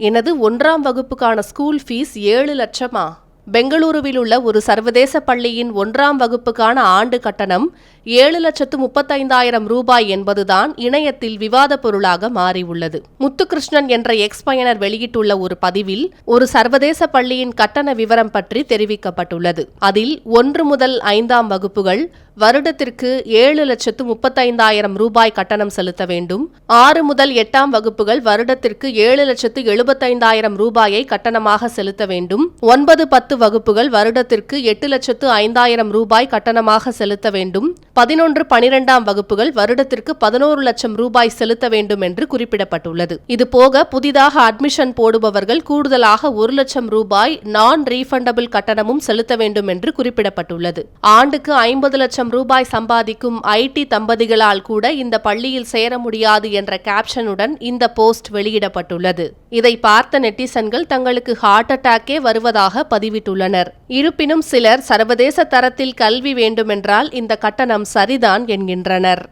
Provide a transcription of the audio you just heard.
எனது 1ஆம் வகுப்புக்கான school fees 7 லட்சமா? பெங்களூருவில் உள்ள ஒரு சர்வதேச பள்ளியின் 1ஆம் வகுப்புக்கான ஆண்டு கட்டணம் 7,35,000 ரூபாய் என்பதுதான் இணையத்தில் விவாத பொருளாக மாறியுள்ளது. முத்துகிருஷ்ணன் என்ற எக்ஸ் பயனர் வெளியிட்டுள்ள ஒரு பதிவில் ஒரு சர்வதேச பள்ளியின் கட்டண விவரம் பற்றி தெரிவிக்கப்பட்டுள்ளது. அதில் 1 முதல் 5ஆம் வகுப்புகள் வருடத்திற்கு 7,35,000 ரூபாய் கட்டணம் செலுத்த வேண்டும். 6 முதல் 8ஆம் வகுப்புகள் வருடத்திற்கு 7,75,000 ரூபாயை கட்டணமாக செலுத்த வேண்டும். 9, 10 வகுப்புகள் வருடத்திற்கு 8,05,000 ரூபாய் கட்டணமாக செலுத்த வேண்டும். 11, 12ஆம் வகுப்புகள் வருடத்திற்கு 11 லட்சம் ரூபாய் செலுத்த வேண்டும் என்று குறிப்பிடப்பட்டுள்ளது. இதுபோக புதிதாக அட்மிஷன் போடுபவர்கள் கூடுதலாக 1 லட்சம் ரூபாய் நான் ரீஃபண்டபிள் கட்டணமும் செலுத்த வேண்டும் என்று குறிப்பிடப்பட்டுள்ளது. ஆண்டுக்கு 50 லட்சம் ரூபாய் சம்பாதிக்கும் ஐடி தம்பதிகளால் கூட இந்த பள்ளியில் சேர முடியாது என்ற கேப்ஷனுடன் இந்த போஸ்ட் வெளியிடப்பட்டுள்ளது. இதை பார்த்த நெட்டிசன்கள் தங்களுக்கு ஹார்ட் அட்டாக்கே வருவதாக பதிவிட்டுள்ளனர். இருப்பினும் சிலர் சர்வதேச தரத்தில் கல்வி வேண்டுமென்றால் இந்த கட்டணம் சரிதான் என்கின்றனர்.